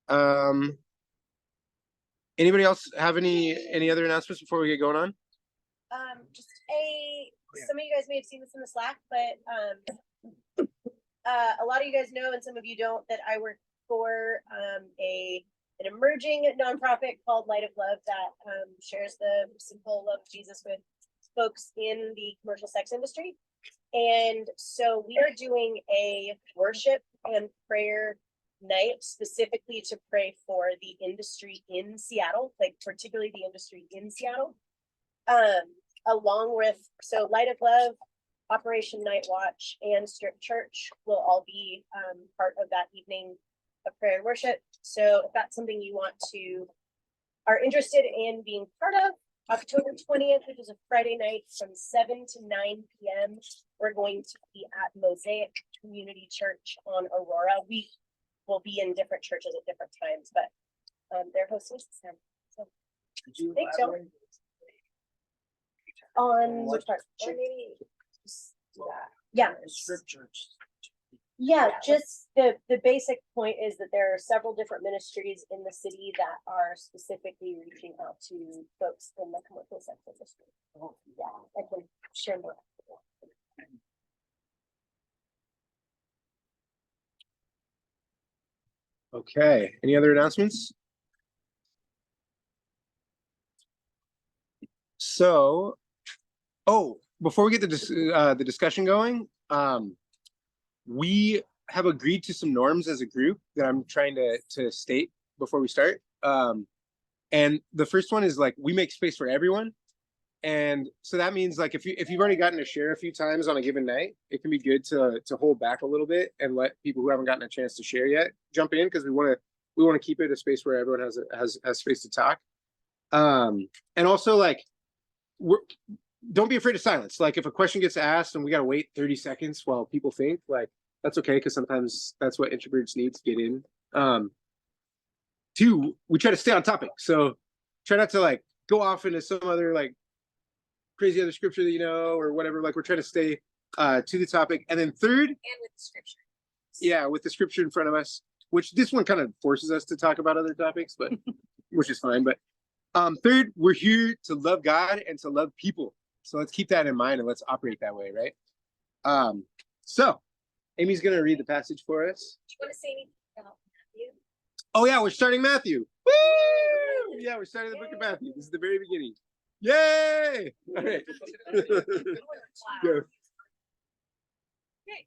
Um, Anybody else have any other announcements before we get going on? Some of you guys may have seen this in the Slack, but a lot of you guys know, and some of you don't, that I work for an emerging nonprofit called Light of Love that shares the simple love of Jesus with folks in the commercial sex industry. And so we are doing a worship and prayer night specifically to pray for the industry in Seattle, like particularly the industry in Seattle. Along with, so Light of Love, Operation Night Watch, and Strip Church will all be part of that evening of prayer and worship. So if that's something you are interested in being part of, October 20th, which is a Friday night from 7 to 9 p.m., we're going to be at Mosaic Community Church on Aurora. We will be in different churches at different times, but they're hosting this time. So thanks, Joe. On which part? Or maybe just do that. Yeah. Scriptures. Yeah, just the basic point is that there are several different ministries in the city that are specifically reaching out to folks in the commercial sex industry. Yeah, I can share more. Okay, any other announcements? So, before we get the discussion going, we have agreed to some norms as a group that I'm trying to state before we start. And the first one is like, we make space for everyone. And so that means like, if you've already gotten to share a few times on a given night, it can be good to hold back a little bit and let people who haven't gotten a chance to share yet jump in, because we want to keep it a space where everyone has space to talk. And also like, don't be afraid of silence. Like if a question gets asked and we got to wait 30 seconds while people think, like, that's okay, because sometimes that's what introverts need to get in. Two, we try to stay on topic. So try not to like go off into some other like crazy other scripture that you know or whatever. Like we're trying to stay to the topic. And then third, and with the scripture. Yeah, with the scripture in front of us, which this one kind of forces us to talk about other topics, but which is fine. But third, we're here to love God and to love people. So let's keep that in mind and let's operate that way, right? So Amy's going to read the passage for us. Do you want to say anything about Matthew? Oh, yeah, we're starting Matthew. Woo! Yeah, we're starting the book of Matthew. This is the very beginning. Yay! All right. Go. Okay.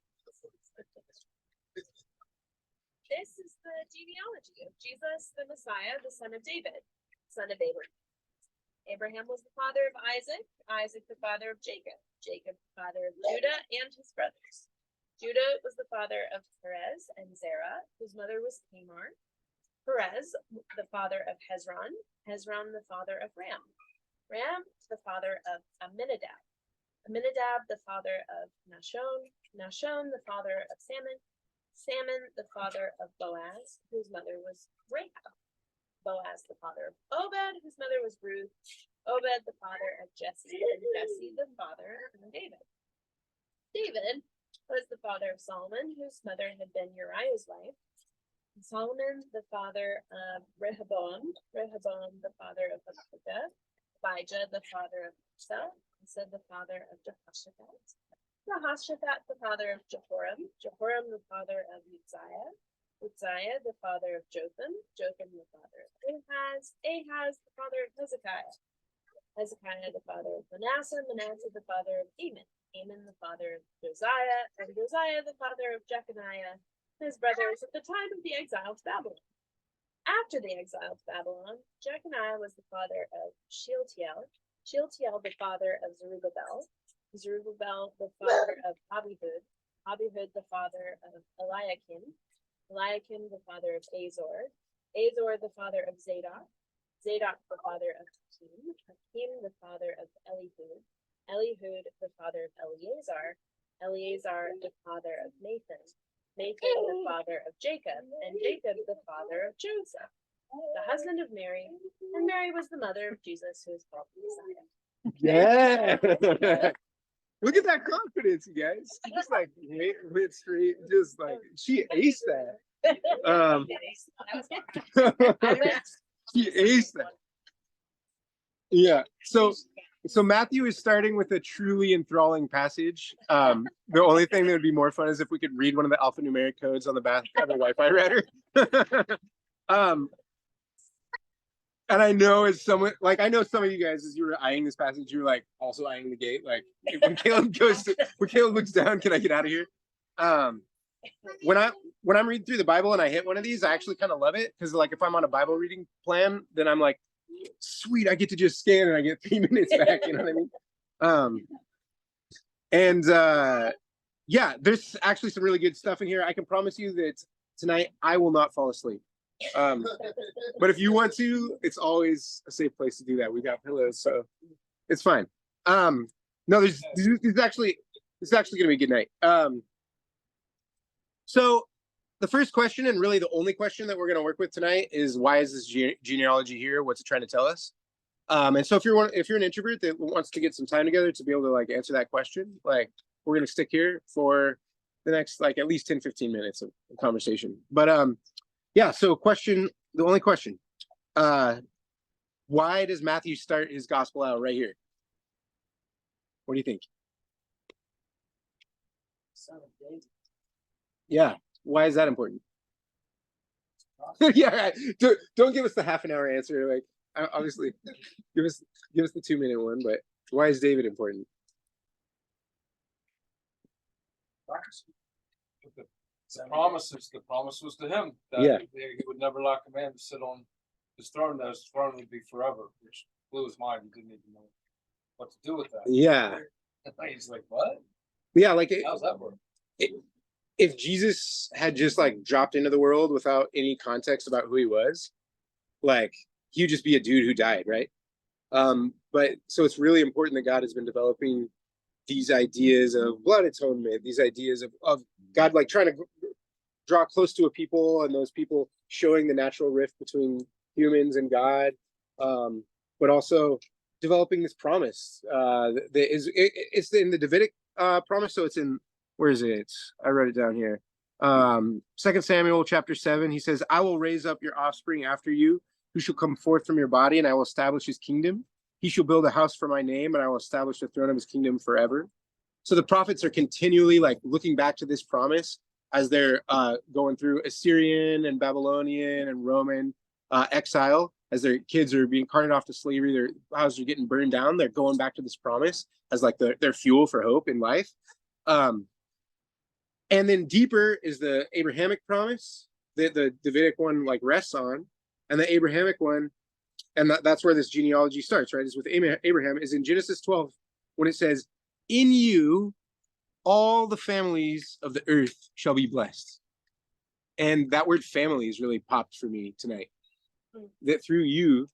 This is the genealogy of Jesus, the Messiah, the son of David, son of Abraham. Abraham was the father of Isaac, Isaac the father of Jacob, Jacob the father of Judah and his brothers. Judah was the father of Perez and Zerah, whose mother was Tamar. Perez, the father of Hezron, Hezron the father of Ram, Ram the father of Amminadab, Amminadab the father of Nahshon, Nahshon the father of Salmon, Salmon the father of Boaz, whose mother was Rahab. Boaz the father of Obed, whose mother was Ruth, Obed the father of Jesse, and Jesse the father of David. David was the father of Solomon, whose mother had been Uriah's wife. Solomon the father of Rehoboam, Rehoboam the father of Abijah, Abijah the father of Asa, Asa the father of Jehoshaphat, Jehoshaphat the father of Jehoram, Jehoram the father of Uzziah, Uzziah the father of Jotham, Jotham the father of Ahaz, Ahaz the father of Hezekiah, Hezekiah the father of Manasseh, Manasseh the father of Amon, Amon the father of Josiah, and Josiah the father of Jeconiah, his brothers at the time of the exile to Babylon. After the exile to Babylon, Jeconiah was the father of Shealtiel, Shealtiel the father of Zerubbabel, Zerubbabel the father of Abihud, Abihud the father of Eliakim, Eliakim the father of Azor, Azor the father of Zadok, Zadok the father of Hakim, Hakim the father of Elihud, Elihud the father of Eleazar, Eleazar the father of Nathan, Nathan the father of Jacob, and Jacob the father of Joseph, the husband of Mary, and Mary was the mother of Jesus, who is called the Messiah. Yeah. Look at that confidence, you guys. She just like went straight, just like she aced that. He aced that. Yeah. So Matthew is starting with a truly enthralling passage. The only thing that would be more fun is if we could read one of the alphanumeric codes on the back of a Wi-Fi router. And I know as someone like I know some of you guys, as you were eyeing this passage, you were like also eyeing the gate. Like when Caleb looks down, can I get out of here? When I'm reading through the Bible and I hit one of these, I actually kind of love it because like if I'm on a Bible reading plan, then I'm like, sweet, I get to just scan and I get 3 minutes back. You know what I mean? Yeah, there's actually some really good stuff in here. I can promise you that tonight I will not fall asleep. But if you want to, it's always a safe place to do that. We got pillows, so it's fine. No, this is actually gonna be a good night. So the first question, and really the only question that we're gonna work with tonight, is why is this genealogy here? What's it trying to tell us? And so if you're an introvert that wants to get some time together to be able to like answer that question, like we're gonna stick here for the next like at least 10-15 minutes of conversation. But yeah, so the only question, why does Matthew start his gospel out right here? What do you think? Yeah, why is that important? Yeah, right. Don't give us the half an hour answer. Like, obviously, give us the 2-minute one. But why is David important? The promise was to him that he would never lack a man to sit on his throne, that his throne would be forever, which blew his mind. He didn't even know what to do with that. Yeah. He's like, what? Yeah, like how's that work? If Jesus had just like dropped into the world without any context about who he was, like he would just be a dude who died, right? But so it's really important that God has been developing these ideas of blood atonement, these ideas of God like trying to draw close to a people, and those people showing the natural rift between humans and God, but also developing this promise that is it's in the Davidic promise. So it's in, where is it? I wrote it down here. 2 Samuel chapter 7. He says, "I will raise up your offspring after you, who shall come forth from your body, and I will establish his kingdom. He shall build a house for my name, and I will establish the throne of his kingdom forever." So the prophets are continually like looking back to this promise as they're going through Assyrian and Babylonian and Roman exile, as their kids are being carted off to slavery, their houses are getting burned down. They're going back to this promise as like their fuel for hope in life. And then deeper is the Abrahamic promise that the Davidic one like rests on, and the Abrahamic one, and that's where this genealogy starts, right? Is with Abraham, is in Genesis 12 when it says, "In you, all the families of the earth shall be blessed." And that word families really popped for me tonight. That through you,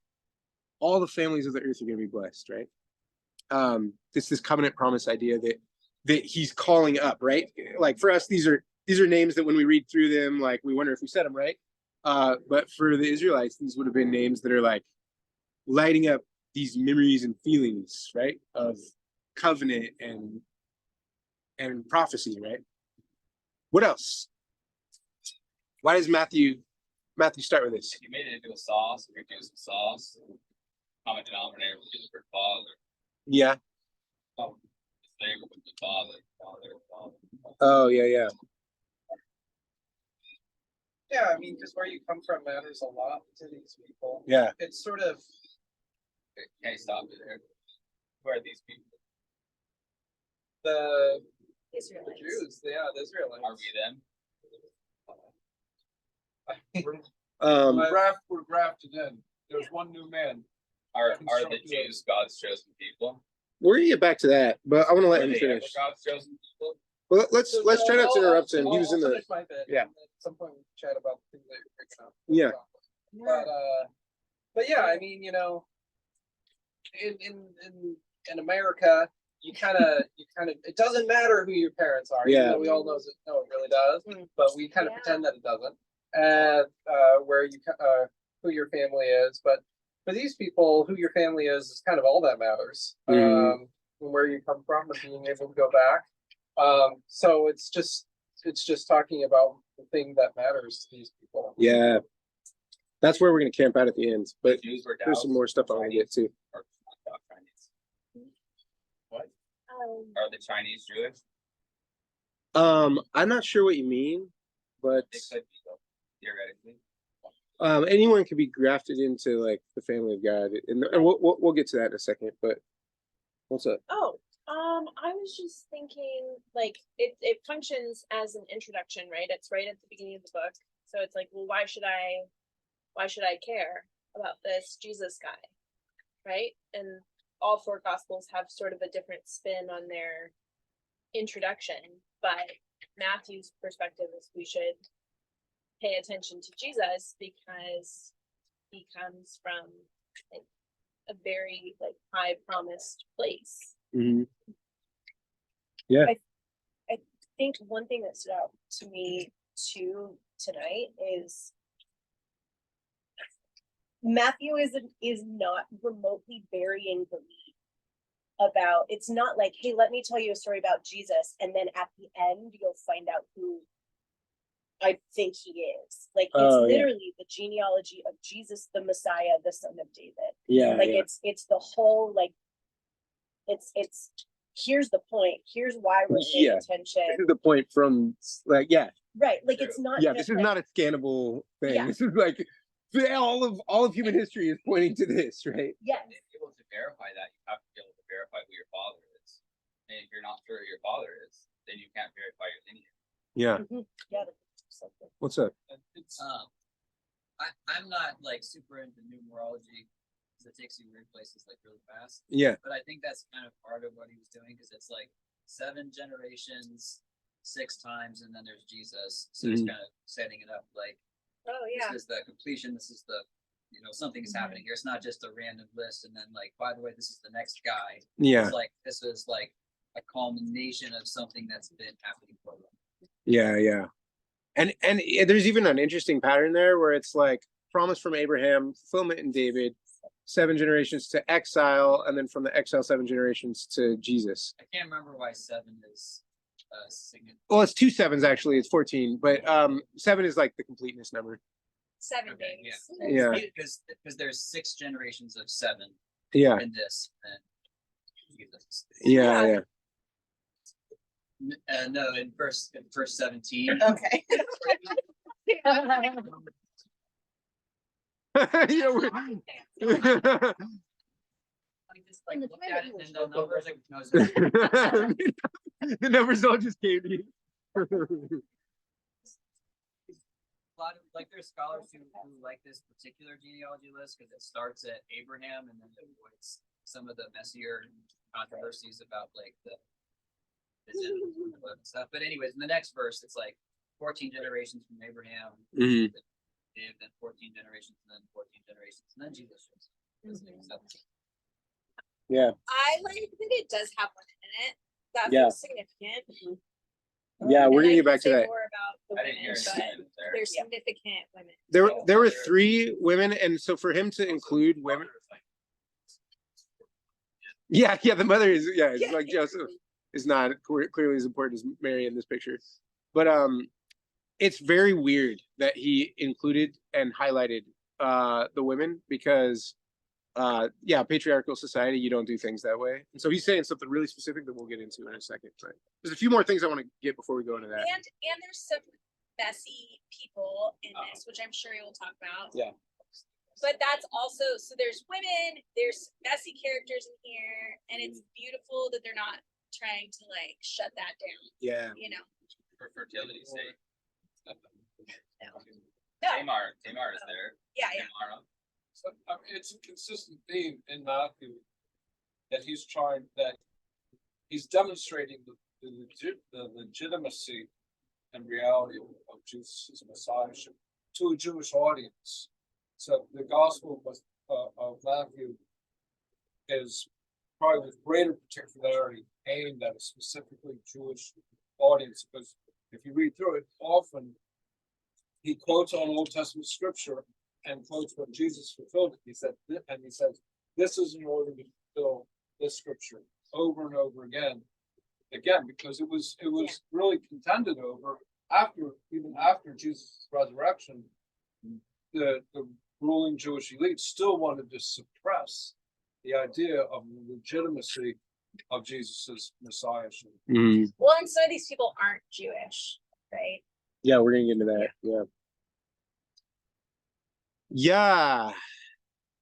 all the families of the earth are going to be blessed, right? This covenant promise idea that he's calling up, right? Like for us, these are names that when we read through them, like we wonder if we said them right. But for the Israelites, these would have been names that are like lighting up these memories and feelings, right? Of covenant and prophecy, right? What else? Why does Matthew start with this? If you made it into a sauce, or do some sauce, common denominator would be the word father. Yeah. They with the father. Oh yeah. Yeah, I mean, because where you come from matters a lot to these people. Yeah. It's sort of. Can I stop you there? Who are these people? The Israelites. Jews, the Israelites. Are we them? We're grafted in. There's one new man. Are the Jews God's chosen people? We're gonna get back to that, but I want to let him Were they ever finish. God's chosen people? Well, let's try not to interrupt him. He was in the finish my bit. yeah. At some point, we can chat about the things that you're picking up. Yeah. But yeah, I mean, you know, in America, you kind of it doesn't matter who your parents are. Yeah. Even though we all know it really does, but we kind of pretend that it doesn't. And where you who your family is, but for these people, who your family is kind of all that matters. And where you come from and being able to go back. So it's just talking about the thing that matters to these people. Yeah. That's where we're gonna camp out at the end, but Jews were there's some more stuff I wanna get to. Or not Chinese. What? Um, Are the Chinese Jewish? I'm not sure what you mean, but They could be though, theoretically. anyone could be grafted into like the family of God, and we'll get to that in a second. But what's up? Oh, I was just thinking, like, it functions as an introduction, right? It's right at the beginning of the book. So it's like, well, why should I care about this Jesus guy? Right? And all four gospels have sort of a different spin on their introduction, but Matthew's perspective is we should pay attention to Jesus because he comes from like a very like high promised place. Mm-hmm. I think one thing that stood out to me too tonight is Matthew is not remotely burying the lead about, it's not like, hey, let me tell you a story about Jesus, and then at the end you'll find out who I think he is. Like it's literally the genealogy of Jesus, the Messiah, the son of David. Yeah, Like it's the whole like it's here's the point, here's why we're paying attention. This is the point from like Right, like it's not this is not a scannable thing. Yeah. This is like all of human history is pointing to this, right? Yes. To be able to verify that, you have to be able to verify who your father is. And if you're not sure who your father is, then you can't verify your lineage. Yeah. Yeah. Something. What's up? It's, I'm not like super into numerology because it takes you weird places like really fast. Yeah. But I think that's kind of part of what he was doing because it's like 7 generations, 6 times, and then there's Jesus. So he's kind of setting it up like, Oh yeah. this is the completion. This is the, something is happening here. It's not just a random list. And then like, by the way, this is the next guy. Yeah. It's like, this is like a culmination of something that's been happening for them. Yeah. And there's even an interesting pattern there where it's like promise from Abraham, fulfillment in David, 7 generations to exile, and then from the exile 7 generations to Jesus. I can't remember why 7 is significant. Well, it's 2 sevens actually. It's 14, but 7 is like the completeness number. 7 Okay, days. Yeah. Because there's 6 generations of 7 Yeah. in this. And Jesus. Yeah. No, in verse 17. Okay. Yeah, Like just like look at it and the numbers like knows the numbers all just came to you. a lot of like there's scholars who like this particular genealogy list because it starts at Abraham and then it avoids some of the messier controversies about like the stuff. But anyways, in the next verse, it's like 14 generations from Abraham, Mhm. then 14 generations, and then 14 generations, and then Jesus. Yeah. I like that it does have one in it. That Yeah. feels significant. Yeah, we're And gonna I get back can to say that. more about the I didn't hear women, anything but there. they're significant women. There were 3 women, and so for him to include women. Yeah, the mother is it's like Joseph is not clearly as important as Mary in this picture. But it's very weird that he included and highlighted the women because patriarchal society, you don't do things that way. And so he's saying something really specific that we'll get into in a second. But there's a few more things I want to get before we go into that. And there's some messy people in this, which I'm sure you'll talk about. Yeah. But that's also, so there's women, there's messy characters in here, and it's beautiful that they're not trying to like shut that down, Yeah. For fertility's sake. No. Tamar is there. Yeah. Tamara. So, it's a consistent theme in Matthew that he's demonstrating the legitimacy and reality of Jesus' messiahship to a Jewish audience. So the gospel of Matthew is probably with greater particularity aimed at a specifically Jewish audience, because if you read through it, often he quotes on Old Testament scripture and quotes what Jesus fulfilled. He says, this is in order to fulfill this scripture over and over again, because it was really contended over even after Jesus' resurrection, the ruling Jewish elite still wanted to suppress the idea of the legitimacy of Jesus's messiahship. Mhm. Well, and some of these people aren't Jewish, right? Yeah, we're gonna get into that. Yeah. Yeah.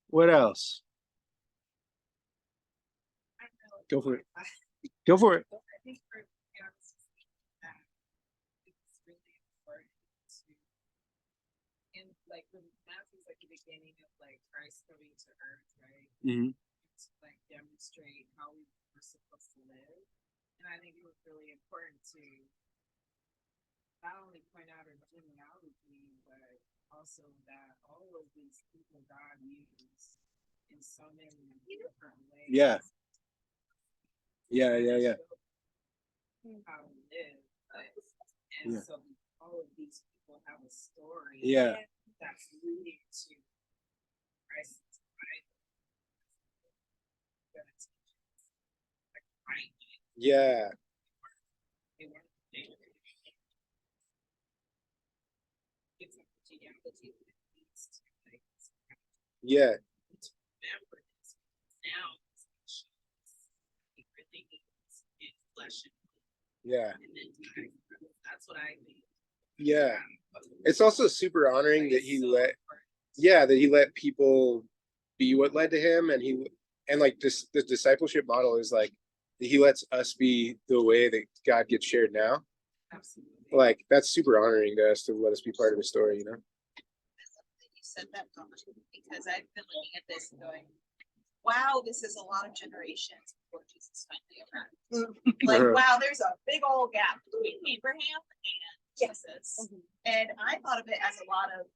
What else? Go for it. Go for it. I think for it's really important to, in like when Matthew's like the beginning of like Christ coming to earth, right? Mhm. To like demonstrate how we were supposed to live. And I think it was really important to not only point out our genealogy, but also that all of these people God used in so many different ways. Yeah. Yeah. How to live. And Yeah. so all of these people have a story Yeah. that's leading to Christ's life. Like, right. Yeah. They weren't there. It's a genealogy that needs to like Yeah. remember this. Now it's really in flesh and Yeah. then that's what I think. Yeah. It's also super honoring that he let people be what led to him, and like this the discipleship model is like he lets us be the way that God gets shared now. Absolutely. Like that's super honoring to us to let us be part of the story, you know? You said that, Tom, because I've been looking at this and going, wow, this is a lot of generations before Jesus finally arrived. Like, wow, there's a big old gap between Abraham and Jesus. And I thought of it as a lot of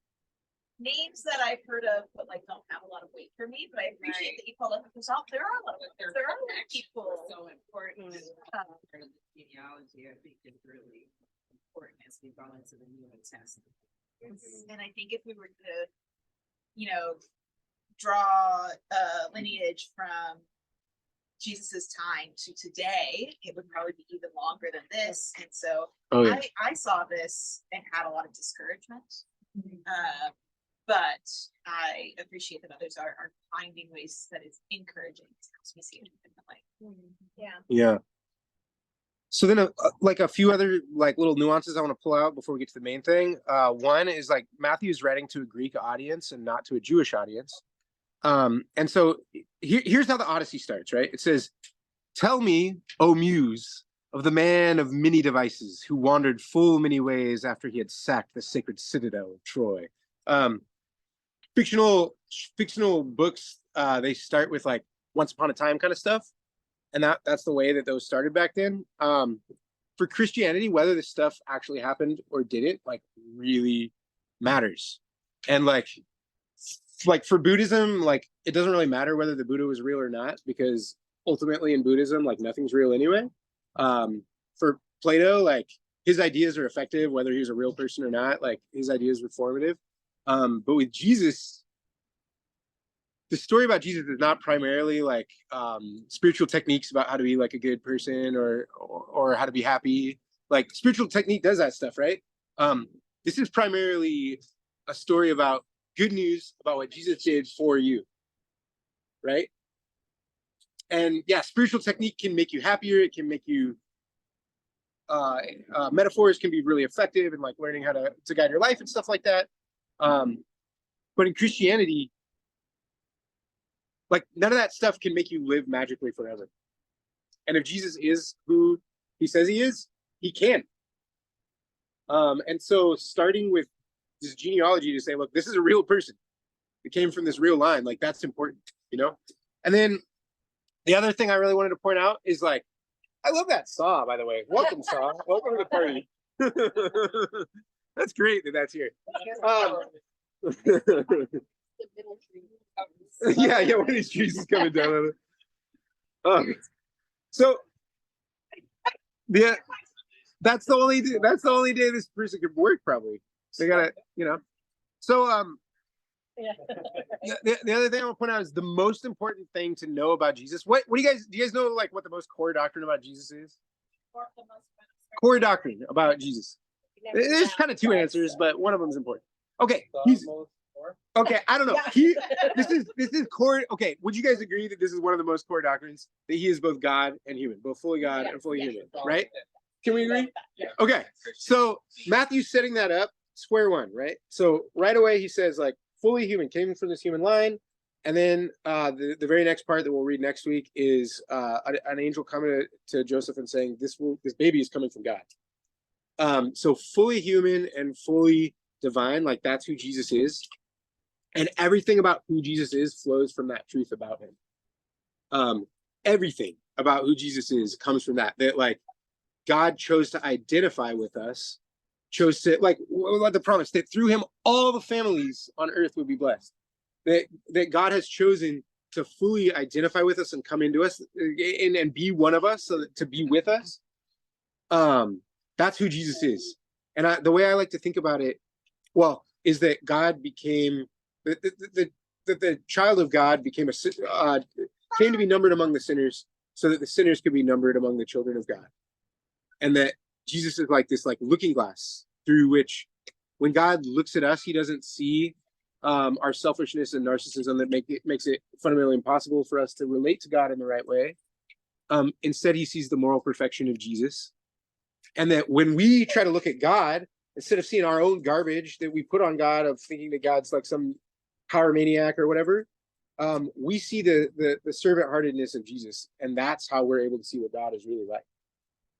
names that I've heard of, but like don't have a lot of weight for me. But I appreciate that you call it because there are a lot of there are people. So important. Part of the genealogy, I think, is really important as we go into the New Testament. And I think if we were to, draw a lineage from Jesus's time to today, it would probably be even longer than this. And so I saw this and had a lot of discouragement. But I appreciate that others are finding ways that it's encouraging. It helps me see it differently. Yeah. So then like a few other like little nuances I want to pull out before we get to the main thing. One is like Matthew's writing to a Greek audience and not to a Jewish audience. And so here's how the Odyssey starts, right? It says, "Tell me, O Muse, of the man of many devices who wandered full many ways after he had sacked the sacred citadel of Troy." Fictional books, they start with like once upon a time kind of stuff. And that's the way that those started back then. For Christianity, whether this stuff actually happened or didn't, like really matters. And like for Buddhism, like it doesn't really matter whether the Buddha was real or not, because ultimately in Buddhism, like nothing's real anyway. For Plato, like his ideas are effective, whether he was a real person or not, like his ideas were formative. But with Jesus, the story about Jesus is not primarily like spiritual techniques about how to be like a good person or how to be happy. Like spiritual technique does that stuff, right? This is primarily a story about good news about what Jesus did for you, right? And yeah, spiritual technique can make you happier. It can make you metaphors can be really effective in like learning how to guide your life and stuff like that. But in Christianity, like none of that stuff can make you live magically forever. And if Jesus is who he says he is, he can. And so starting with this genealogy to say, look, this is a real person. It came from this real line. Like that's important, you know? And then the other thing I really wanted to point out is like, I love that saw, by the way. Welcome, saw. Welcome to the party. That's great that that's here. Yeah, one of these trees is coming down on it. So that's the only day this person could work, probably. They gotta, So the other thing I want to point out is the most important thing to know about Jesus. What do you guys know like what the most core doctrine about Jesus is? Core doctrine about Jesus. never There's found kind of two that, answers, so. but one of them is important. Okay, The he's most or- okay. I don't know. Yeah. This is core. Okay, would you guys agree that this is one of the most core doctrines, that he is both God and human, both fully God and fully human, right? Can we agree? Yeah. Okay, so Matthew's setting that up square one, right? So right away he says like fully human, came from this human line, and then the very next part that we'll read next week is an angel coming to Joseph and saying this baby is coming from God. So fully human and fully divine, like that's who Jesus is, and everything about who Jesus is flows from that truth about him. Everything about who Jesus is comes from that like God chose to identify with us, chose to like the promise that through him all the families on earth would be blessed. That God has chosen to fully identify with us and come into us and be one of us, so to be with us. That's who Jesus is. And the way I like to think about it, well, is that God became the child of God became came to be numbered among the sinners, so that the sinners could be numbered among the children of God. And that Jesus is like this like looking glass through which when God looks at us, he doesn't see our selfishness and narcissism that makes it fundamentally impossible for us to relate to God in the right way. Instead, he sees the moral perfection of Jesus. And that when we try to look at God, instead of seeing our own garbage that we put on God, of thinking that God's like some power maniac or whatever, we see the servant-heartedness of Jesus. And that's how we're able to see what God is really like,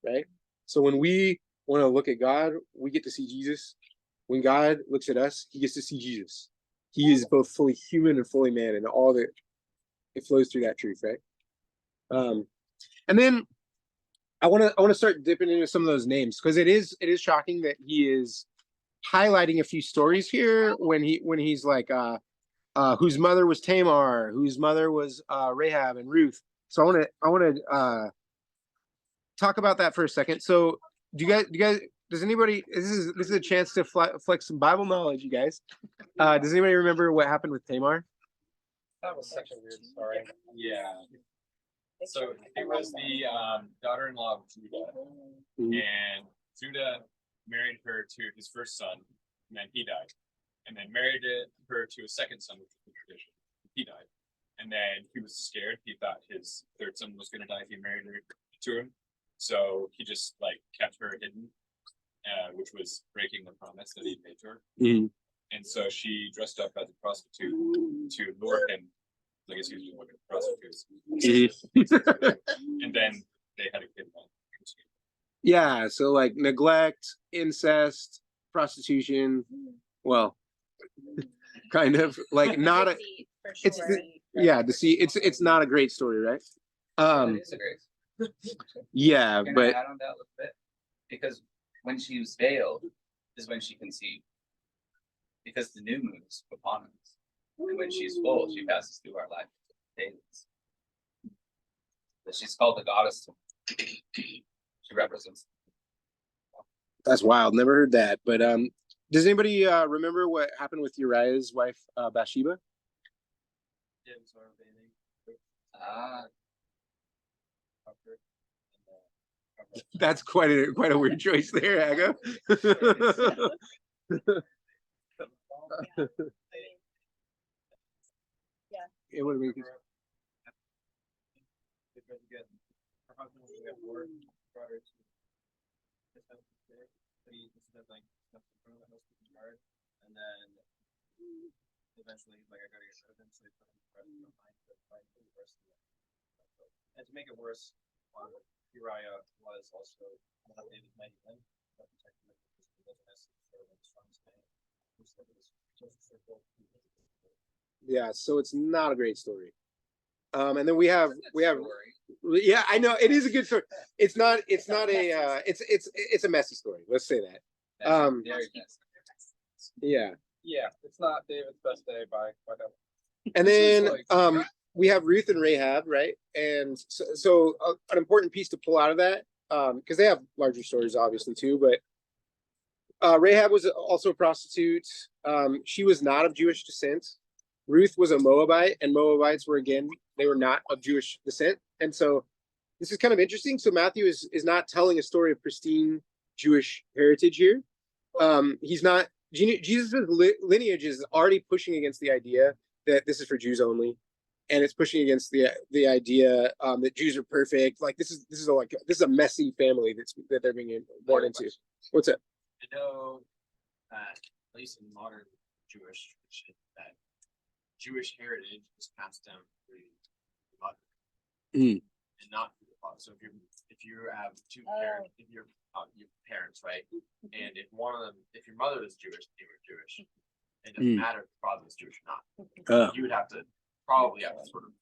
right? So when we want to look at God, we get to see Jesus. When God looks at us, he gets to see Jesus. He is both fully human and fully man, and all that it flows through that truth, right? And then I want to start dipping into some of those names, because it is shocking that he is highlighting a few stories here when he's like whose mother was Tamar, whose mother was Rahab and Ruth. So I want to talk about that for a second. So does anybody, this is a chance to flex some Bible knowledge, you guys. Does anybody remember what happened with Tamar? That was such a weird story. Yeah. So it was the daughter-in-law of Judah, and Judah married her to his first son, and then he died, and then married her to a second son, which was the tradition. He died, and then he was scared. He thought his third son was going to die if he married her to him, so he just like kept her hidden, which was breaking the promise that he made to her. And so she dressed up as a prostitute to lure him. I guess he was just looking at prostitutes. And then they had a kid. Yeah, so like neglect, incest, prostitution. Well, kind of like not a. Deceit, for It's sure. yeah, deceit. It's not a great story, right? It is a great. Yeah, Can I but add on that a little bit? Because when she was veiled is when she conceived. Because the new moon is upon us. And when she's full, she passes through our life days. But she's called the goddess. She represents. that's wild. Never heard that. But does anybody remember what happened with Uriah's wife, Bathsheba? Ah, That's quite a weird choice there, Aga. It would have been. And then eventually, like I gotta get eventually put him in the fight for the rest of it. And to make it worse, Uriah was also one of David's mighty men, but protecting him from his wilderness, from his pain, which was just circle. Yeah, so it's not a great story. And then we have story. yeah, I know it is a good story. It's not a it's a messy story. Let's say that. Very nice. Yeah. Yeah, it's not David's best day by whatever. And then we have Ruth and Rahab, right? And so an important piece to pull out of that, because they have larger stories obviously too, but Rahab was also a prostitute. She was not of Jewish descent. Ruth was a Moabite, and Moabites were, again, they were not of Jewish descent. And so this is kind of interesting. So Matthew is not telling a story of pristine Jewish heritage here. He's not. Jesus' lineage is already pushing against the idea that this is for Jews only, and it's pushing against the idea that Jews are perfect. Like this is a messy family that they're being born into. What's up? I know that at least in modern Jewish tradition, that Jewish heritage is passed down through the mother and not through the father. So if you have two parents, if your parents, right, and if one of them, if your mother is Jewish, they were Jewish. It doesn't matter if the father is Jewish or not. You would have to probably have to sort of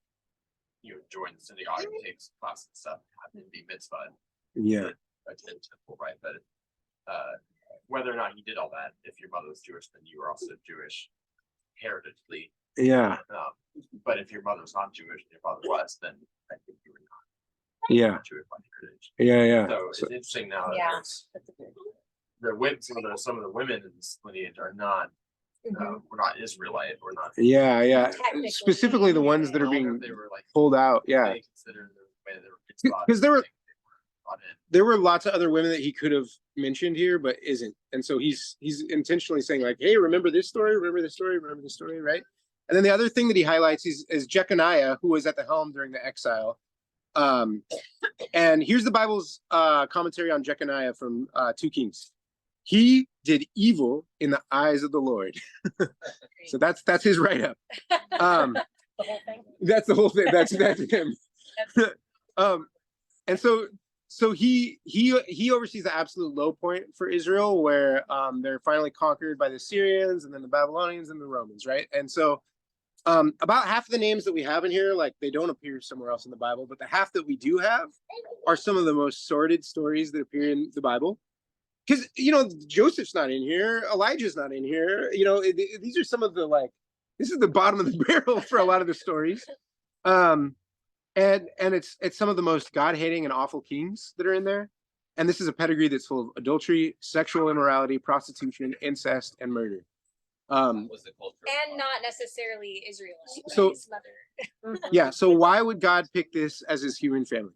join the synagogue and take classes and stuff, have to be mitzvah. Yeah. Attend temple, right? But whether or not you did all that, if your mother was Jewish, then you were also Jewish heritagely. Yeah. But if your mother was not Jewish and your father was, then I think you were not Yeah. Jewish by heritage. Yeah. So it's interesting now that some of the women in this lineage are not we're not Israelite or not. Yeah. Specifically the ones that are being pulled out. Yeah. They consider the way they were Because there were lots of other women that he could have mentioned here, but isn't. And so he's intentionally saying like, hey, remember this story, right? And then the other thing that he highlights is Jeconiah, who was at the helm during the exile. And here's the Bible's commentary on Jeconiah from 2 Kings. He did evil in the eyes of the Lord. So that's his write-up. The whole thing. That's the whole thing. That's him. And so he oversees the absolute low point for Israel, where they're finally conquered by the Syrians and then the Babylonians and the Romans, right? And so about half of the names that we have in here, like they don't appear somewhere else in the Bible, but the half that we do have are some of the most sordid stories that appear in the Bible. Because Joseph's not in here, Elijah's not in here. These are some of the this is the bottom of the barrel for a lot of the stories. And it's some of the most God-hating and awful kings that are in there. And this is a pedigree that's full of adultery, sexual immorality, prostitution, incest, and murder. Was the culture And not necessarily Israelite. So- his mother. Yeah. So why would God pick this as his human family?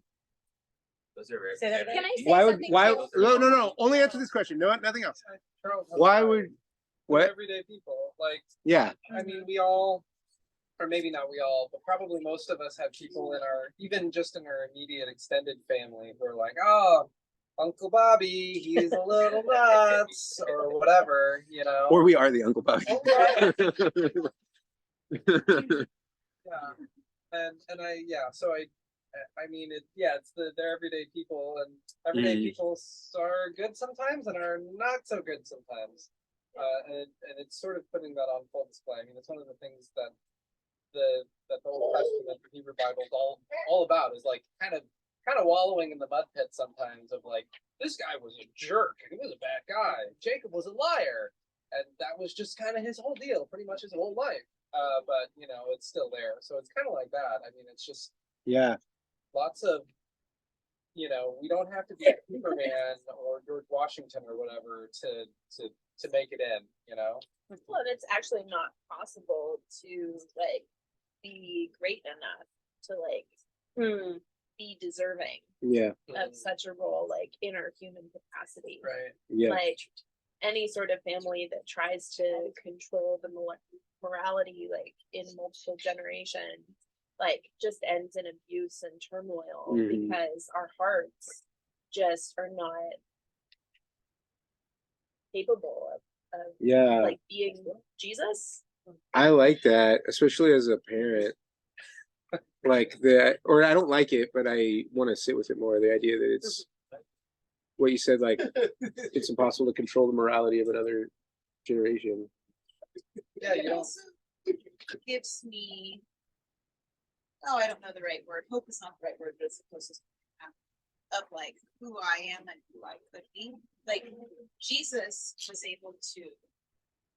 those are very Say that again? Can I say Why? something? No. Only answer this question. No, nothing else. Why would? They're What? everyday people? Like, Yeah. I mean, we all, or maybe not we all, but probably most of us have people in our, even just in our immediate extended family who are like, oh, Uncle Bobby, he's a little nuts, or whatever, Or we are the Uncle Bobby. Yeah, so I mean, it's they're everyday people, and everyday people are good sometimes and are not so good sometimes. And it's sort of putting that on full display. I mean, it's one of the things that the Old Testament, the Hebrew Bible is all about, is like kind of wallowing in the mud pit sometimes of like, this guy was a jerk, he was a bad guy, Jacob was a liar, and that was just kind of his whole deal, pretty much his whole life. But it's still there, so it's kind of like that. I mean, it's just lots of, we don't have to be Superman or George Washington or whatever to make it in, Well, it's actually not possible to be great enough to be deserving Yeah. of such a role, in our human capacity. Right. Yeah. Like any sort of family that tries to control the morality, in multiple generations, just ends in abuse and turmoil because our hearts just are not capable of being Jesus. I like that, especially as a parent. Or I don't like it, but I want to sit with it more. The idea that it's what you said, it's impossible to control the morality of another generation. Yeah, It also gives me, I don't know the right word. Hope is not the right word, but it's the closest of who I am and who I could be. Jesus was able to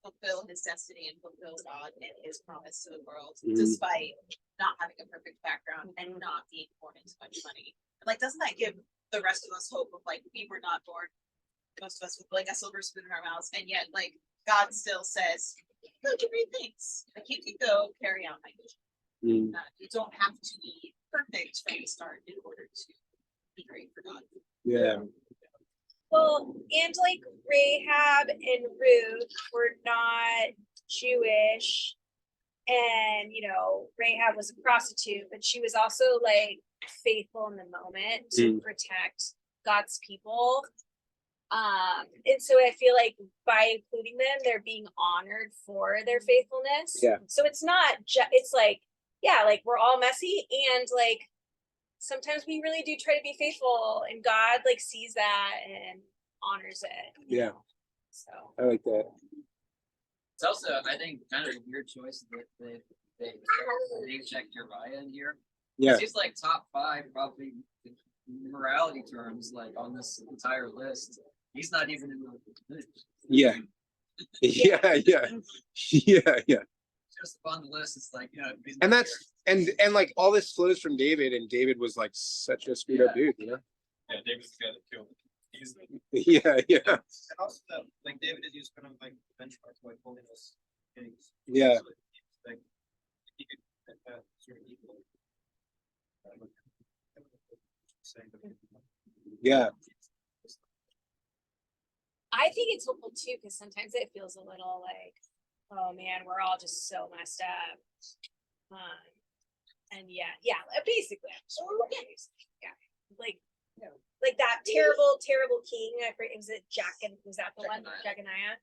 fulfill his destiny and fulfill God and his promise to the world, despite not having a perfect background and not being born into much money. Doesn't that give the rest of us hope of we were not born, most of us with a silver spoon in our mouths, and yet God still says, go do great things. You can go carry out my vision. You don't have to be perfect from the start in order to be great for God. Yeah. Well, and like Rahab and Ruth were not Jewish. And, you know, Rahab was a prostitute, but she was also like faithful in the moment to protect God's people. And so I feel like by including them, they're being honored for their faithfulness. Yeah. So it's not it's like, yeah, like we're all messy and like sometimes we really do try to be faithful and God like sees that and honors it. Yeah. So I like that. It's also, I think, kind of a weird choice that they name checked Uriah in here. Yeah. He's like top 5 probably in morality terms, like on this entire list. He's not even in the list. Yeah. Yeah. Yeah. Just on the list, it's like, you know, he's And not that's and like all this flows from David, and David was like such a screwed up dude, you know? Yeah, David's the guy that killed him. He's the Yeah. And also, like David is used kind of like benchmark to like holiness. Kings. Yeah. So like he could sort of equal. Yeah. I think it's helpful too, because sometimes it feels a little like, oh man, we're all just so messed up. And yeah, basically, yeah, like that terrible king. I forget, was it was that the one, Jeconiah?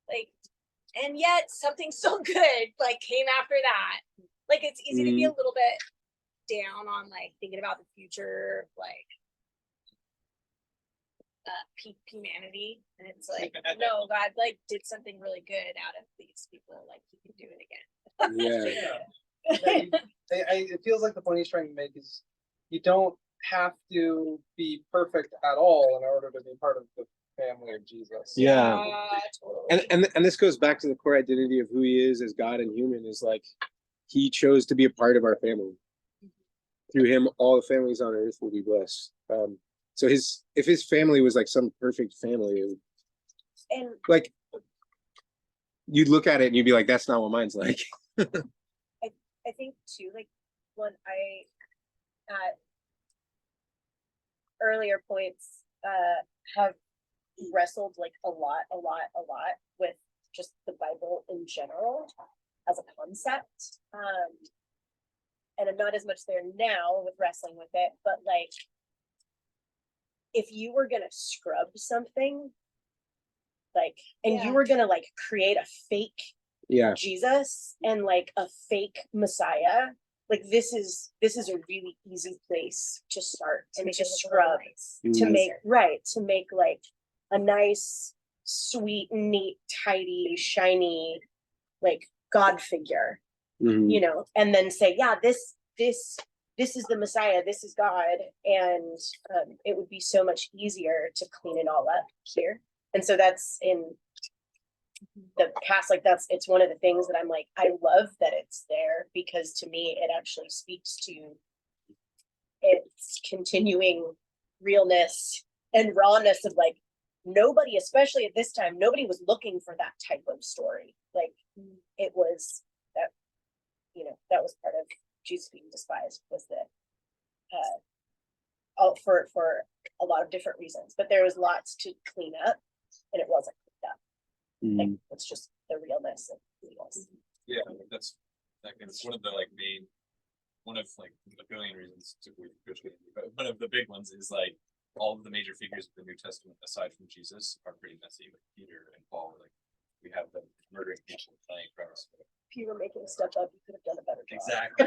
Like, and yet something so good like came after that. Like it's easy to be a little bit down on like thinking about the future, like humanity, and it's like no, God like did something really good out of these people, like he can do it again. It feels like the point he's trying to make is you don't have to be perfect at all in order to be part of the family of Jesus. Yeah. Totally. And this goes back to the core identity of who he is as God and human, is like he chose to be a part of our family. Through him, all the families on earth will be blessed. So if his family was like some perfect family, it would, And like you'd look at it and you'd be like, that's not what mine's like. I think too, like when I at earlier points have wrestled like a lot with just the Bible in general as a concept. And I'm not as much there now with wrestling with it, but like if you were gonna scrub something, like, and you were gonna like create a fake Jesus and like a fake Messiah, like this is a really easy place to start and to scrub, to make like a nice, sweet, neat, tidy, shiny, like God figure, you know, and then say, yeah, this is the Messiah, this is God, and it would be so much easier to clean it all up here. And so that's in the past, like it's one of the things that I'm like, I love that it's there, because to me it actually speaks to its continuing realness and rawness of like nobody, especially at this time, nobody was looking for that type of story. Like it was that, you know, that was part of Jesus being despised, was that for a lot of different reasons, but there was lots to clean up and it wasn't cleaned up. Like it's just the realness of realness. Yeah, that's one of the like main, one of like a billion reasons to believe in Christianity, but one of the big ones is like all of the major figures of the New Testament aside from Jesus are pretty messy. Like Peter and Paul, like we have them murdering people, denying Christ. If you were making stuff up, you could have done a better job. Exactly.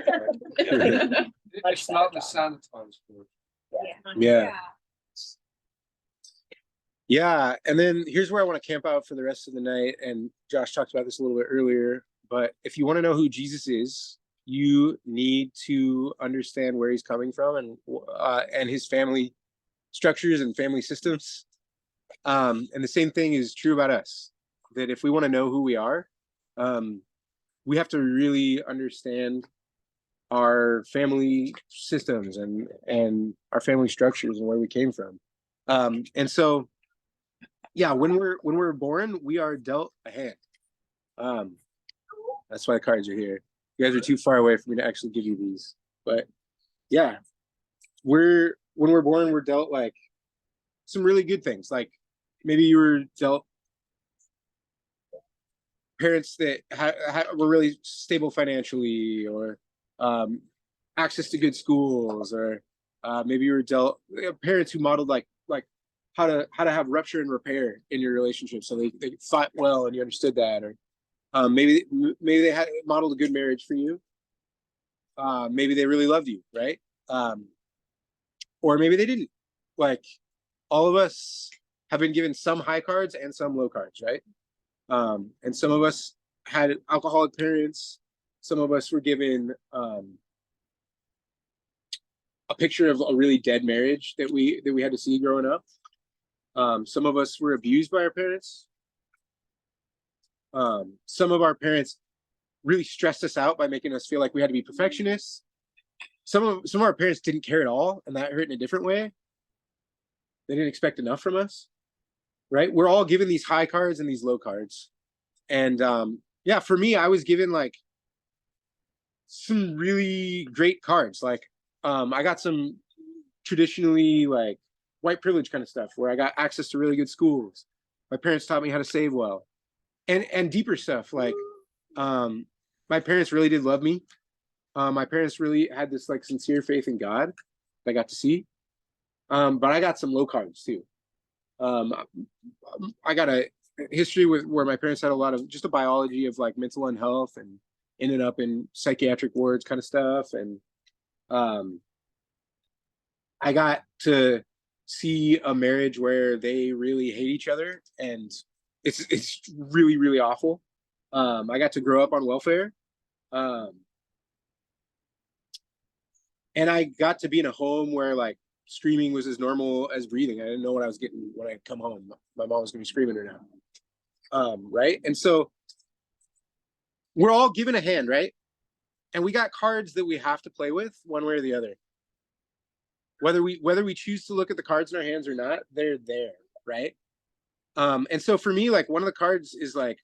It's not the sanitized food. Yeah, and then here's where I want to camp out for the rest of the night. And Josh talked about this a little bit earlier, but if you want to know who Jesus is, you need to understand where he's coming from and his family structures and family systems. And the same thing is true about us, that if we want to know who we are, we have to really understand our family systems and our family structures and where we came from. And so, yeah, when we're born, we are dealt a hand. That's why the cards are here. You guys are too far away for me to actually give you these, but yeah, when we're born, we're dealt like some really good things. Like maybe you were dealt parents that were really stable financially, or access to good schools, or maybe you were dealt parents who modeled like how to have rupture and repair in your relationship, so they fought well and you understood that, or maybe they had modeled a good marriage for you. Maybe they really loved you, right? Or maybe they didn't. Like all of us have been given some high cards and some low cards, right? And some of us had alcoholic parents. Some of us were given a picture of a really dead marriage that we had to see growing up. Some of us were abused by our parents. Some of our parents really stressed us out by making us feel like we had to be perfectionists. Some of our parents didn't care at all, and that hurt in a different way. They didn't expect enough from us, right? We're all given these high cards and these low cards. And yeah, for me, I was given like some really great cards. Like I got some traditionally like white privilege kind of stuff where I got access to really good schools. My parents taught me how to save well. And deeper stuff like my parents really did love me. My parents really had this like sincere faith in God I got to see. But I got some low cards too. I got a history with where my parents had a lot of just a biology of like mental unhealth and ended up in psychiatric wards kind of stuff. And I got to see a marriage where they really hate each other, and it's really, really awful. I got to grow up on welfare. And I got to be in a home where like screaming was as normal as breathing. I didn't know what I was getting when I come home. My mom was gonna be screaming or not. Right? And so we're all given a hand, right? And we got cards that we have to play with one way or the other. Whether we choose to look at the cards in our hands or not, they're there, right? And so for me, like one of the cards is like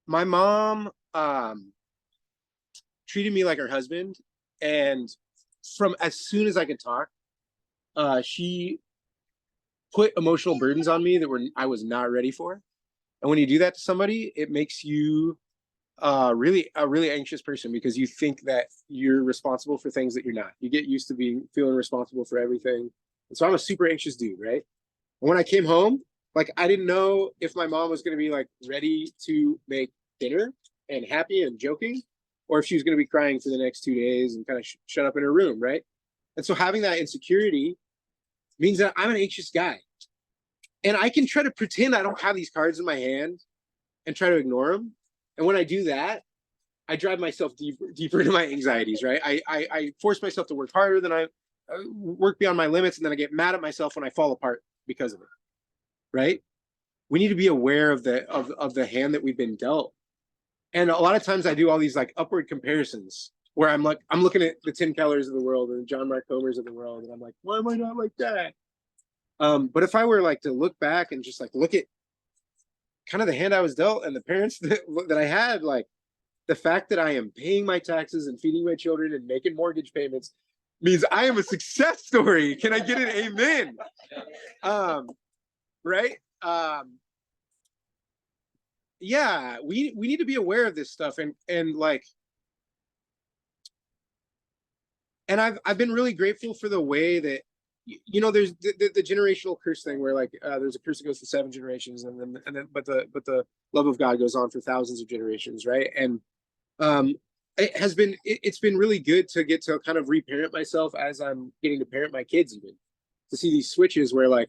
my mom treated me like her husband, and from as soon as I could talk, she put emotional burdens on me that I was not ready for. And when you do that to somebody, it makes you really a really anxious person because you think that you're responsible for things that you're not. You get used to feeling responsible for everything. And so I'm a super anxious dude, right? And when I came home, like I didn't know if my mom was going to be like ready to make dinner and happy and joking, or if she was going to be crying for the next 2 days and kind of shut up in her room, right? And so having that insecurity means that I'm an anxious guy. And I can try to pretend I don't have these cards in my hand and try to ignore them. And when I do that, I drive myself deeper into my anxieties, right? I force myself to work harder than I work beyond my limits, and then I get mad at myself when I fall apart because of it, right? We need to be aware of the hand that we've been dealt. And a lot of times I do all these like upward comparisons where I'm looking at the Tim Kellers of the world and the John Mark Comers of the world, and I'm like, why am I not like that? But if I were like to look back and just like look at kind of the hand I was dealt and the parents that I had, like the fact that I am paying my taxes and feeding my children and making mortgage payments means I am a success story. Can I get an amen? Right? Yeah, we need to be aware of this stuff, and like, and I've been really grateful for the way that there's the generational curse thing where like there's a curse that goes for 7 generations, and then but the love of God goes on for thousands of generations, right? And it's been really good to get to kind of reparent myself as I'm getting to parent my kids, even to see these switches where like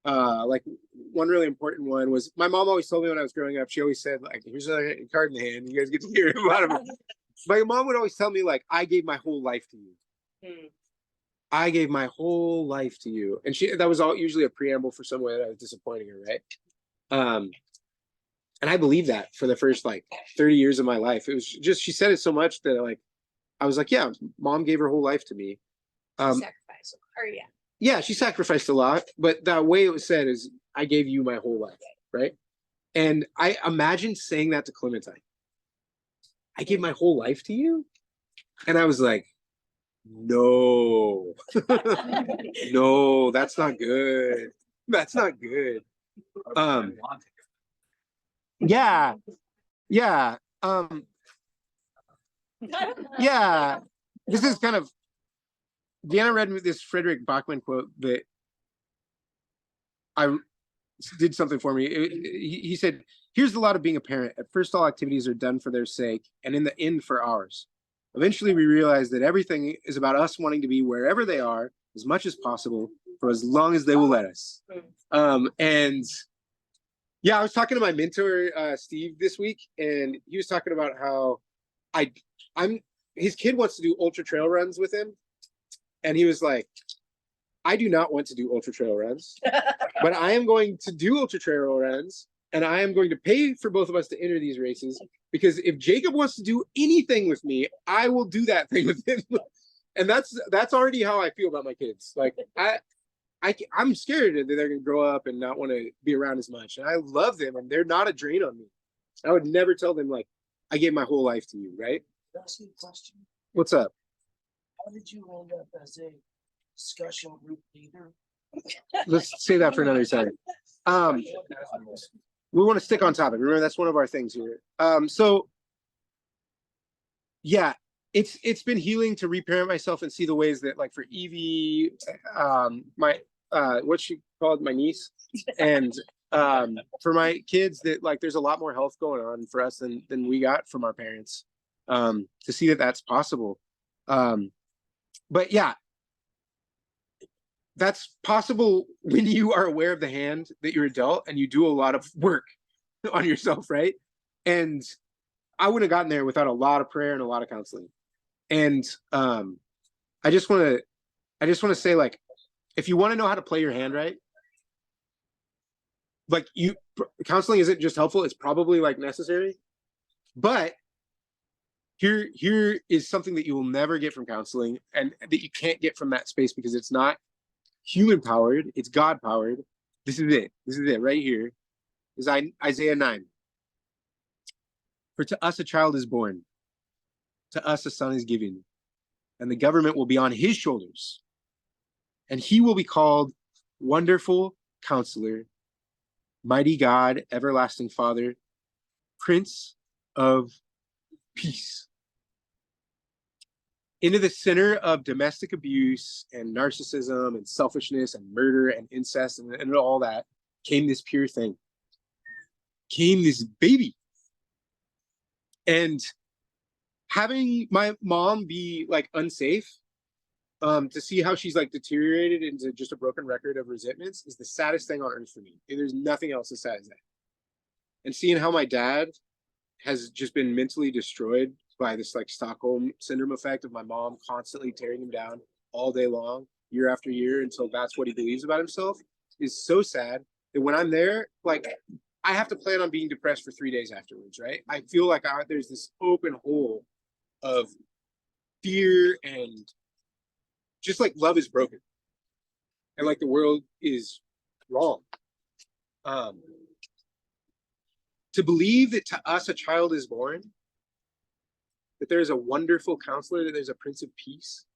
one really important one was my mom always told me when I was growing up, she always said like, here's a card in the hand, you guys get to hear a lot of it. My mom would always tell me like, I gave my whole life to you. I gave my whole life to you. And that was all usually a preamble for some way that I was disappointing her, right? And I believed that for the first like 30 years of my life. It was just, she said it so much that like, I was like, yeah, mom gave her whole life to me. Sacrifice, or yeah. Yeah, she sacrificed a lot, but the way it was said is, I gave you my whole life, right? And I imagine saying that to Clementine. I gave my whole life to you? And I was like, No. No, that's not good. That's not good. Yeah. Yeah. Yeah. This is kind of Deanna read me this Frederick Bachman quote that I did something for me. He said, "Here's the lot of being a parent. At first, all activities are done for their sake, and in the end, for ours. Eventually, we realize that everything is about us wanting to be wherever they are as much as possible for as long as they will let us." And yeah, I was talking to my mentor, Steve, this week, and he was talking about how I'm his kid wants to do ultra trail runs with him, and he was like, I do not want to do ultra trail runs, but I am going to do ultra trail runs, and I am going to pay for both of us to enter these races, because if Jacob wants to do anything with me, I will do that thing with him. And that's already how I feel about my kids. Like I'm scared that they're going to grow up and not want to be around as much. And I love them, and they're not a drain on me. I would never tell them, like, I gave my whole life to you, right? Can I ask you a question? What's up? How did you end up as a discussion group leader? Let's say that for another time. We want to stick on topic. Remember, that's one of our things here. So yeah, it's been healing to reparent myself and see the ways that, like, for Evie, my what she called my niece, and for my kids, that, like, there's a lot more health going on for us than we got from our parents. To see that that's possible. But yeah, that's possible when you are aware of the hand that you're adult and you do a lot of work on yourself, right? And I wouldn't have gotten there without a lot of prayer and a lot of counseling. And I just want to say, like, if you want to know how to play your hand right, like, counseling isn't just helpful, it's probably, like, necessary. But here is something that you will never get from counseling, and that you can't get from that space, because it's not human powered, it's God powered. This is it right here. Is Isaiah 9. For to us a child is born, to us a son is given, and the government will be on his shoulders, and he will be called Wonderful Counselor, Mighty God, Everlasting Father, Prince of Peace. Into the center of domestic abuse and narcissism and selfishness and murder and incest and all that came this pure thing. Came this baby. And having my mom be, like, unsafe, to see how she's, like, deteriorated into just a broken record of resentments is the saddest thing on earth for me. There's nothing else as sad as that. And seeing how my dad has just been mentally destroyed by this, like, Stockholm syndrome effect of my mom constantly tearing him down all day long, year after year, until that's what he believes about himself, is so sad that when I'm there, like, I have to plan on being depressed for 3 days afterwards, right? I feel like there's this open hole of fear, and just, like, love is broken, and, like, the world is wrong. To believe that to us a child is born, that there's a wonderful counselor, that there's a Prince of Peace.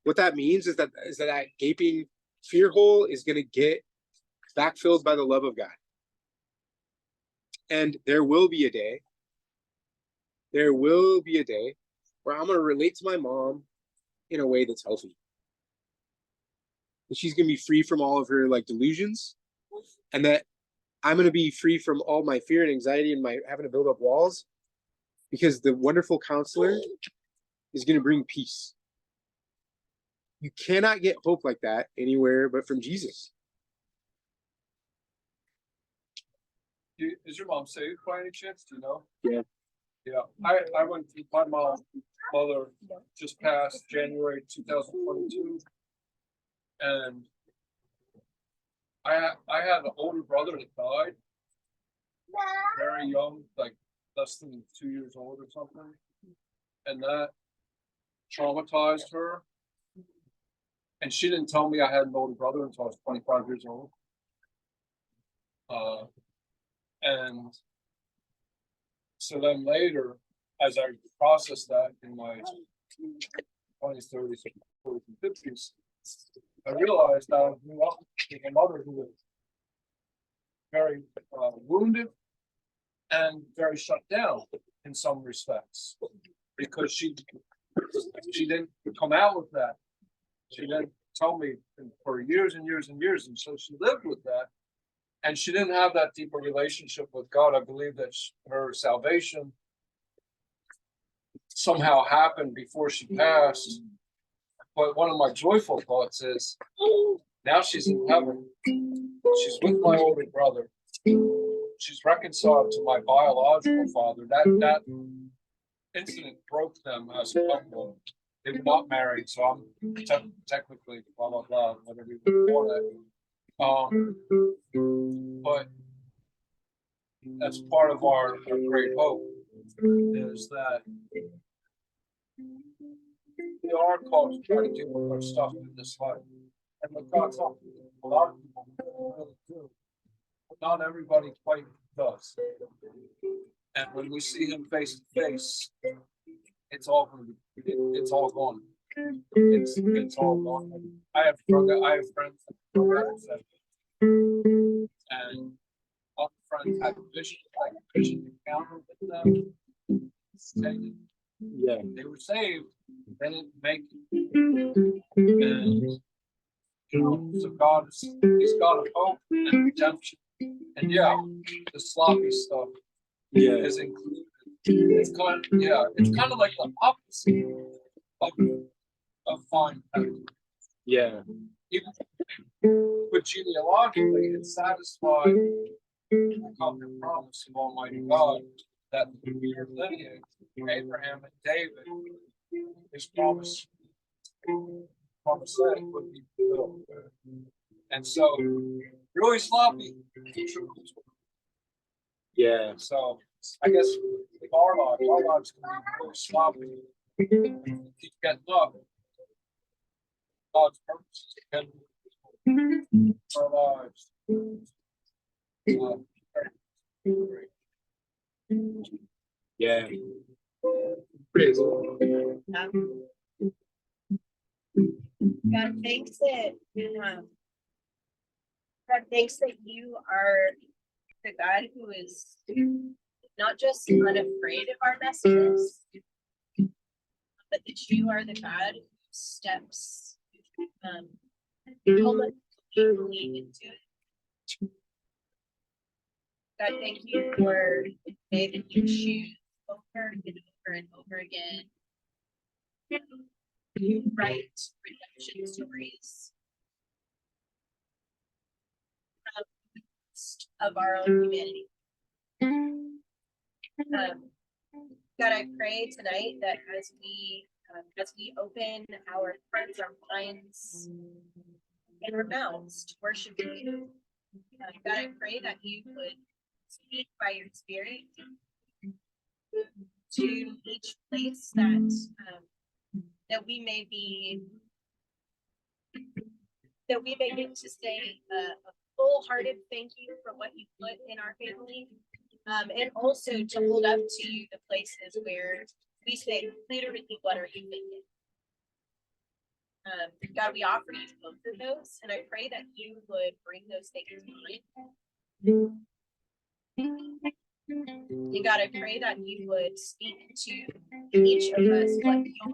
What that means is that gaping fear hole is going to get backfilled by the love of God. And there will be a day where I'm going to relate to my mom in a way that's healthy. That she's going to be free from all of her, like, delusions, and that I'm going to be free from all my fear and anxiety and my having to build up walls, because the wonderful counselor is going to bring peace. You cannot get hope like that anywhere but from Jesus. Is your mom saved by any chance? Do you know? Yeah. Yeah, I went through, my mother just passed January 2022, and I had an older brother that died very young, like less than 2 years old or something, and that traumatized her. And she didn't tell me I had an older brother until I was 25 years old. And so then later, as I processed that in my 20s, 30s, 40s, and 50s, I realized I grew up with a mother who was very wounded and very shut down in some respects, because she didn't come out with that. She didn't tell me for years and years and years, and so she lived with that. And she didn't have that deeper relationship with God. I believe that her salvation somehow happened before she passed. But one of my joyful thoughts is now she's in heaven. She's with my older brother. She's reconciled to my biological father. That incident broke them as a couple. They were not married, so I'm technically blah blah blah, whatever you would call it. But that's part of our great hope, is that we are called to try to deal with our stuff in this life. And with God's help, a lot of people really do. But not everybody quite does. And when we see him face to face, it's all going to be, it's all gone. It's all gone. I have friends that are drug addicts, and other friends had vision encounter with them. Yeah. They were saved, they didn't make it. And so he's got a hope and redemption. And yeah, the sloppy stuff is included. It's kind of like the opposite of fine petting. Yeah. Even but genealogically, it satisfied the covenant promise of Almighty God that your lineage, Abraham and David, his promise said would be fulfilled. And so, really sloppy. Yeah. So, I guess with our lives can be really sloppy. Keep getting up. God's purposes can our lives. Yeah. Praise the Lord. God thanks that God thanks that you are the God who is not just unafraid of our messiness, but that you are the God who steps almost completely into it. God, thank you for the day that you choose over and over and over again. You write redemption stories of our own humanity. God, I pray tonight that as we open our hearts, our minds, and our mouths to worship you, God, I pray that you would speak by your Spirit to each place that we may get to say a full-hearted thank you for what you put in our family, and also to hold up to you the places where we say, literally, what are you thinking? God, we offer you both of those, and I pray that you would bring those things to mind. And God, I pray that you would speak to each of us what your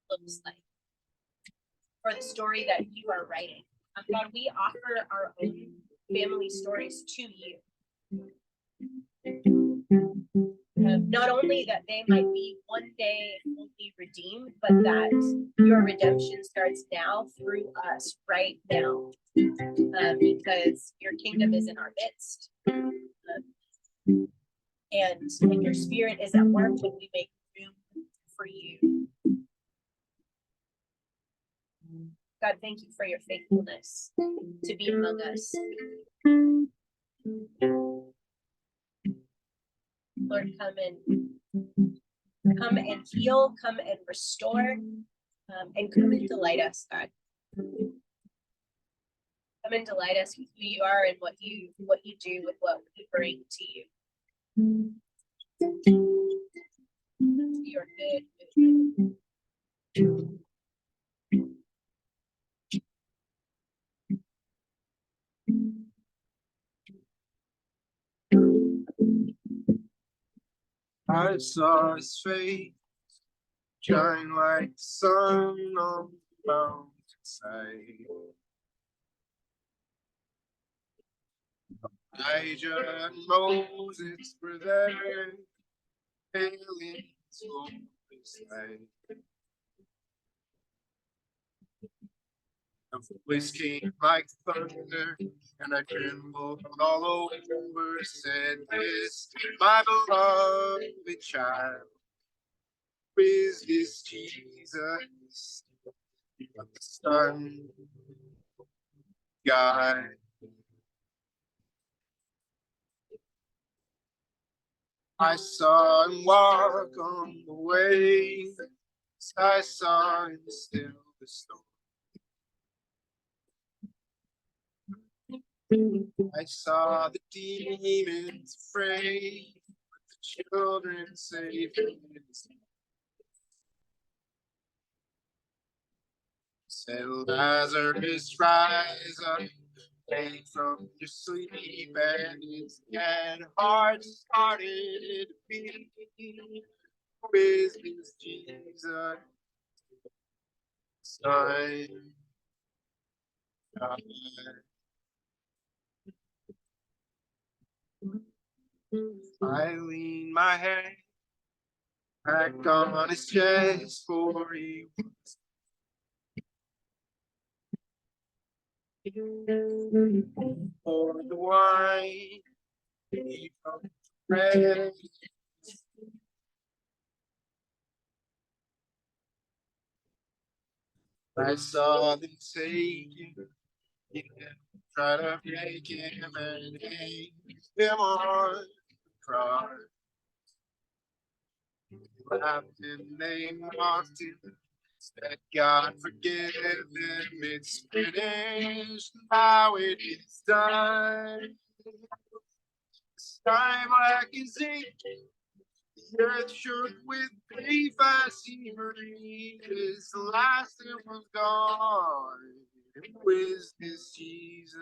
looks like for the story that you are writing. God, we offer our own family stories to you. Not only that they might be one day fully redeemed, but that your redemption starts now through us right now, because your kingdom is in our midst, and your Spirit is at work when we make room for you. God, thank you for your faithfulness to be among us. Lord, come and heal, come and restore, and come and delight us, God. Come and delight us with who you are and what you do with what we bring to you. You're good. I saw his face shine like the sun on the mountainside. Elijah and Moses were there, hailing his glorious light. A voice came like thunder, and I trembled all over. Said, "This, my beloved child, is this Jesus, the Son of God." I saw him walk on the waves. I saw him still the storm. I saw the demons afraid, but the children safe in his hand. Said, "Lazarus, rise up, wake from your sleep," and his dead heart started to beat. Who is this Jesus, Son of God? I lean my head back on his chest, for he for the wine, he from the bread. I saw them take him, try to make him and hang him on the cross. Laughed and they mocked him, said, "God forgive them, it's finished, now it is done." Sky black as ink, the earth shook with grief as he breathed his last and was gone. Who is this Jesus,